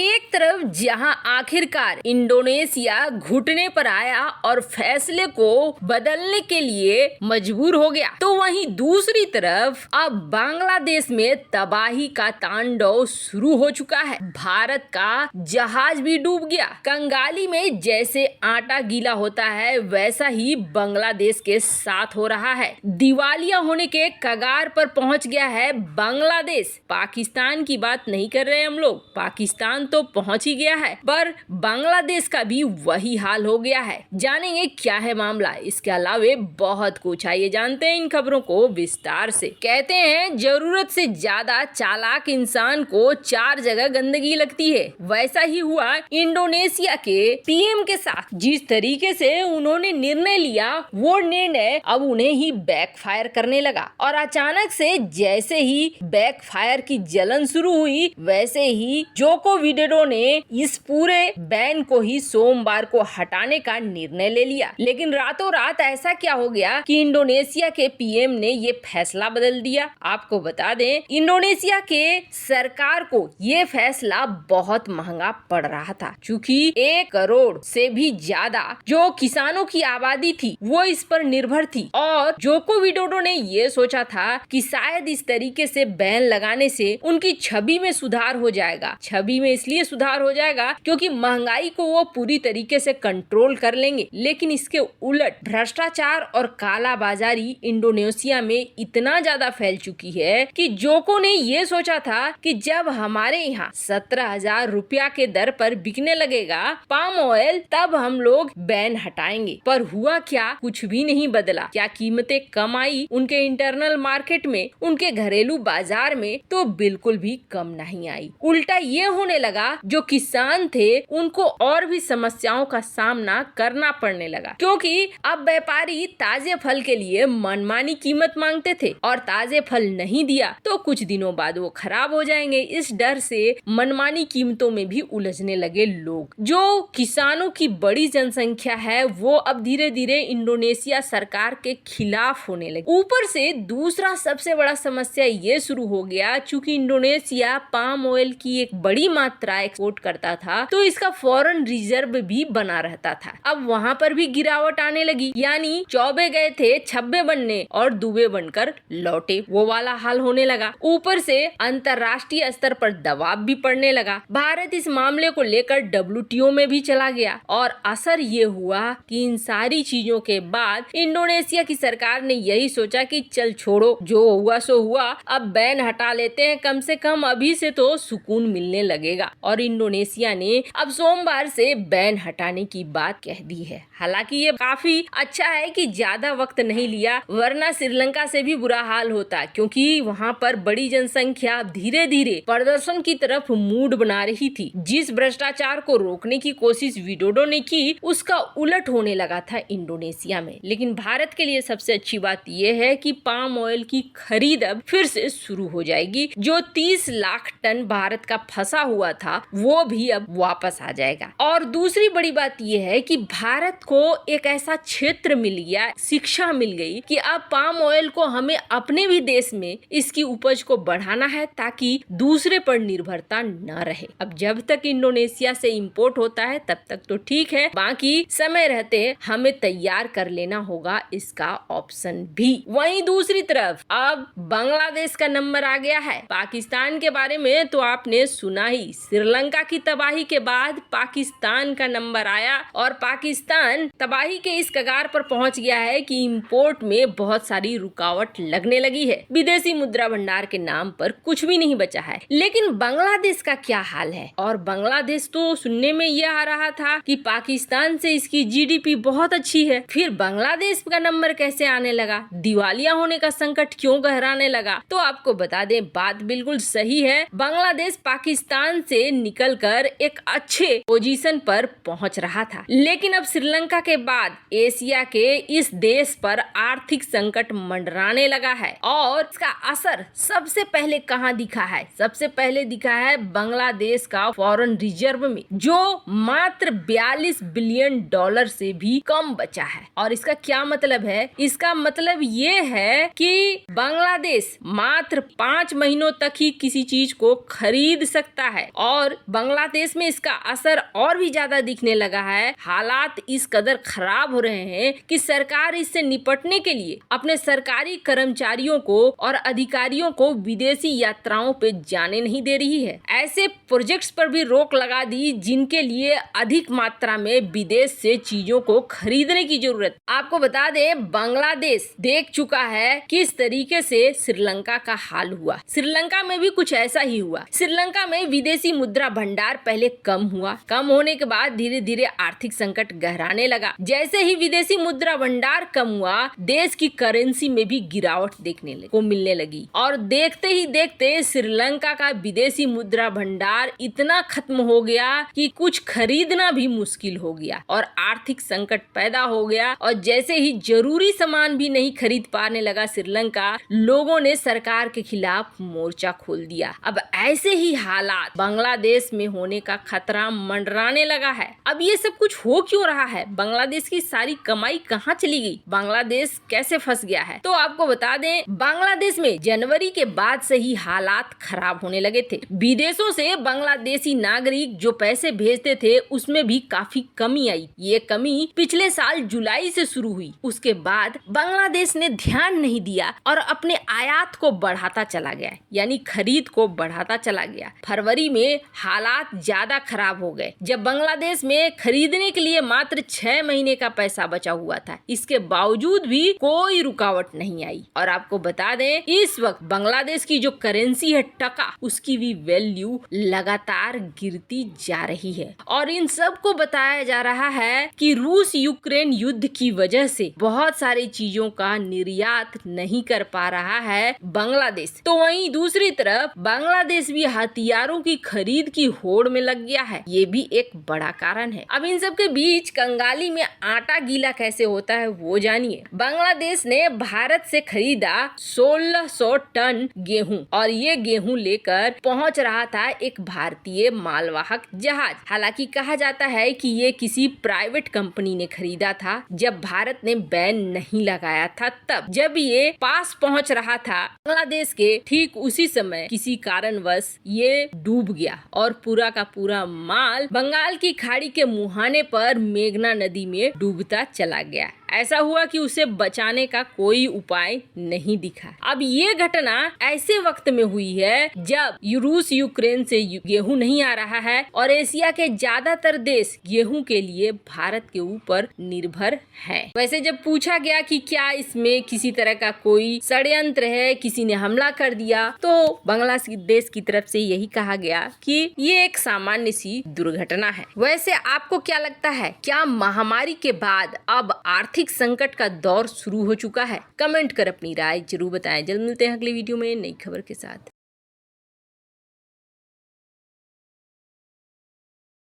एक तरफ जहां आखिरकार इंडोनेशिया घुटने पर आया और फैसले को बदलने के लिए मजबूर हो गया, तो वहीं दूसरी तरफ अब बांग्लादेश में तबाही का तांडव शुरू हो चुका है। भारत का जहाज भी डूब गया। कंगाली में जैसे आटा गीला होता है वैसा ही बांग्लादेश के साथ हो रहा है। दिवालिया होने के कगार पर पहुंच गया है बांग्लादेश। पाकिस्तान की बात नहीं कर रहे हम लोग, पाकिस्तान तो पहुंच ही गया है, पर बांग्लादेश का भी वही हाल हो गया है। जानेंगे क्या है मामला, इसके अलावे बहुत कुछ। आइए जानते हैं इन खबरों को विस्तार से। कहते हैं जरूरत से ज्यादा चालाक इंसान को 4 जगह गंदगी लगती है। वैसा ही हुआ इंडोनेशिया के पीएम के साथ। जिस तरीके से उन्होंने निर्णय लिया वो निर्णय अब उन्हें ही बैकफायर करने लगा, और अचानक से जैसे ही बैकफायर की जलन शुरू हुई वैसे ही जोको विडोडो ने इस पूरे बैन को ही सोमवार को हटाने का निर्णय ले लिया। लेकिन रातों रात ऐसा क्या हो गया कि इंडोनेशिया के पीएम ने ये फैसला बदल दिया। आपको बता दें इंडोनेशिया के सरकार को ये फैसला बहुत महंगा पड़ रहा था, क्योंकि 1 करोड़ से भी ज्यादा जो किसानों की आबादी थी वो इस पर निर्भर थी। और जोको विडोडो ने ये सोचा था कि शायद इस तरीके से बैन लगाने से उनकी छवि में सुधार हो जाएगा। छवि में इसलिए सुधार हो जाएगा क्योंकि महंगाई को वो पूरी तरीके से कंट्रोल कर लेंगे। लेकिन इसके उलट भ्रष्टाचार और काला बाजारी इंडोनेशिया में इतना ज्यादा फैल चुकी है कि जोको ने ये सोचा था कि जब हमारे यहाँ 17,000 रुपया के दर पर बिकने लगेगा पाम ऑयल तब हम लोग बैन हटाएंगे। पर हुआ क्या, कुछ भी नहीं बदला। क्या कीमतें कम आई उनके इंटरनल मार्केट में, उनके घरेलू बाजार में? तो बिल्कुल भी कम नहीं आई। उल्टा ये होने लगा जो किसान थे उनको और भी समस्याओं का सामना करना पड़ने लगा, क्योंकि अब व्यापारी ताजे फल के लिए मनमानी कीमत मांगते थे और ताजे फल नहीं दिया तो कुछ दिनों बाद वो खराब हो जाएंगे। इस डर से मनमानी कीमतों में भी उलझने लगे लोग। जो किसानों की बड़ी जनसंख्या है वो अब धीरे धीरे इंडोनेशिया सरकार के खिलाफ होने लगी। ऊपर से दूसरा सबसे बड़ा समस्या ये शुरू हो गया, चूंकि इंडोनेशिया पाम ऑयल की एक बड़ी मात्रा एक्सपोर्ट करता था तो इसका फॉरेन रिजर्व भी बना रहता था। अब वहाँ पर भी गिरावट आने लगी, यानी चौबे गए थे छब्बे बनने और दुबे बनकर लौटे, वो वाला हाल होने लगा। ऊपर से अंतरराष्ट्रीय स्तर पर दबाव भी पड़ने लगा। भारत इस मामले को लेकर WTO में भी चला गया, और असर ये हुआ कि इन सारी चीजों के बाद इंडोनेशिया की सरकार ने यही सोचा कि चल छोड़ो, जो हुआ सो हुआ, अब बैन हटा लेते हैं, कम से कम अभी से तो सुकून मिलने लगेगा। और इंडोनेशिया ने अब सोमवार से बैन हटाने की बात कह दी है। हालांकि ये काफी अच्छा है कि ज्यादा वक्त नहीं लिया, वरना श्रीलंका से भी बुरा हाल होता, क्योंकि वहाँ पर बड़ी जनसंख्या धीरे धीरे प्रदर्शन की तरफ मूड बना रही थी। जिस भ्रष्टाचार को रोकने की कोशिश विडोडो ने की उसका उलट होने लगा था इंडोनेशिया में। लेकिन भारत के लिए सबसे अच्छी बात यह है कि पाम ऑयल की खरीद अब फिर से शुरू हो जाएगी। जो 30 लाख टन भारत का फंसा हुआ था वो भी अब वापस आ जाएगा। और दूसरी बड़ी बात यह है कि भारत को एक ऐसा क्षेत्र मिल गया, शिक्षा मिल गई कि अब पाम ऑयल को हमें अपने भी देश में इसकी उपज को बढ़ाना है ताकि दूसरे पर निर्भरता न रहे। अब जब तक इंडोनेशिया से इंपोर्ट होता है तब तक तो ठीक है, बाकी समय रहते हमें तैयार कर लेना होगा इसका ऑप्शन भी। वहीं दूसरी तरफ अब बांग्लादेश का नंबर आ गया है। पाकिस्तान के बारे में तो आपने सुना ही, श्रीलंका की तबाही के बाद पाकिस्तान का नंबर आया और पाकिस्तान तबाही के इस कगार पर पहुंच गया है कि इंपोर्ट में बहुत सारी रुकावट लगने लगी है। विदेशी मुद्रा भंडार के नाम पर कुछ भी नहीं बचा है। लेकिन बांग्लादेश का क्या हाल है? और बांग्लादेश तो सुनने में यह आ रहा था कि पाकिस्तान से इसकी GDP बहुत अच्छी है, फिर बांग्लादेश का नंबर कैसे आने लगा? दिवालिया होने का संकट क्यों गहराने लगा? तो आपको बता दें बात बिल्कुल सही है, बांग्लादेश पाकिस्तान से निकलकर एक अच्छे पोजीशन पर पहुंच रहा था। लेकिन अब श्रीलंका के बाद एशिया के इस देश पर आर्थिक संकट मंडराने लगा है, और इसका असर सबसे पहले कहां दिखा है? सबसे पहले दिखा है बांग्लादेश का फॉरेन रिजर्व में, जो मात्र $42 बिलियन से भी कम बचा है। और इसका क्या मतलब है? इसका मतलब ये है कि बांग्लादेश मात्र 5 महीनों तक ही किसी चीज को खरीद सकता है और बांग्लादेश में इसका असर और भी ज्यादा दिखने लगा है। हालात इस कदर खराब हो रहे हैं कि सरकार इससे निपटने के लिए अपने सरकारी कर्मचारियों को और अधिकारियों को विदेशी यात्राओं पे जाने नहीं दे रही है। ऐसे प्रोजेक्ट्स पर भी रोक लगा दी जिनके लिए अधिक मात्रा में विदेश से चीजों को खरीदने की जरूरत। आपको बता दें, बांग्लादेश देख चुका है किस तरीके से श्रीलंका का हाल हुआ। श्रीलंका में भी कुछ ऐसा ही हुआ। श्रीलंका में विदेशी मुद्रा भंडार पहले कम हुआ, कम होने के बाद धीरे धीरे आर्थिक संकट गहराने लगा। जैसे ही विदेशी मुद्रा भंडार कम हुआ, देश की करेंसी में भी गिरावट देखने को मिलने लगी और देखते ही देखते श्रीलंका का विदेशी मुद्रा भंडार इतना खत्म हो गया कि कुछ खरीदना भी मुश्किल हो गया और आर्थिक संकट पैदा हो गया। और जैसे ही जरूरी सामान भी नहीं खरीद पाने लगा श्रीलंका, लोगों ने सरकार के खिलाफ मोर्चा खोल दिया। अब ऐसे ही हालात बांग्लादेश में होने का खतरा मंडराने लगा है। अब ये सब कुछ हो क्यों रहा है? बांग्लादेश की सारी कमाई कहाँ चली गई? बांग्लादेश कैसे फंस गया है? तो आपको बता दें, बांग्लादेश में जनवरी के बाद से ही हालात खराब होने लगे थे। विदेशों से बांग्लादेशी नागरिक जो पैसे भेजते थे उसमें भी काफी कमी आई। ये कमी पिछले साल जुलाई से शुरू हुई। उसके बाद बांग्लादेश ने ध्यान नहीं दिया और अपने आयात को बढ़ाता चला गया, यानी खरीद को बढ़ाता चला गया। फरवरी में हालात ज्यादा खराब हो गए जब बांग्लादेश में खरीदने के लिए मात्र 6 महीने का पैसा बचा हुआ था। इसके बावजूद भी कोई रुकावट नहीं आई। और आपको बता दें, इस वक्त बांग्लादेश की जो करेंसी है टका, उसकी भी वैल्यू लगातार गिरती जा रही है। और इन सब को बताया जा रहा है कि रूस यूक्रेन युद्ध की वजह से बहुत सारी चीजों का निर्यात नहीं कर पा रहा है बांग्लादेश। तो वहीं दूसरी तरफ बांग्लादेश भी हथियारों की खरीद की होड़ में लग गया है। ये भी एक बड़ा कारण है। अब इन सब के बीच कंगाली में आटा गीला कैसे होता है वो जानिए। बांग्लादेश ने भारत से खरीदा 1600 टन गेहूं और ये गेहूं लेकर पहुंच रहा था एक भारतीय मालवाहक जहाज। हालांकि कहा जाता है कि ये किसी प्राइवेट कंपनी ने खरीदा था जब भारत ने बैन नहीं लगाया था। तब जब ये पास पहुंच रहा था बांग्लादेश के, ठीक उसी समय किसी कारणवश ये डूब गया और पूरा का पूरा माल बंगाल की खाड़ी के मुहाने पर मेघना नदी में डूबता चला गया। ऐसा हुआ कि उसे बचाने का कोई उपाय नहीं दिखा। अब ये घटना ऐसे वक्त में हुई है जब रूस यूक्रेन से गेहूं नहीं आ रहा है और एशिया के ज्यादातर देश गेहूं के लिए भारत के ऊपर निर्भर है। वैसे जब पूछा गया कि क्या इसमें किसी तरह का कोई षड्यंत्र है, किसी ने हमला कर दिया, तो बांग्लादेश की तरफ से यही कहा गया कि ये एक सामान्य सी दुर्घटना है। वैसे आपको क्या लगता है, क्या महामारी के बाद अब आर्थिक संकट का दौर शुरू हो चुका है? कमेंट कर अपनी राय जरूर बताएं। जल्द मिलते हैं अगली वीडियो में नई खबर के साथ।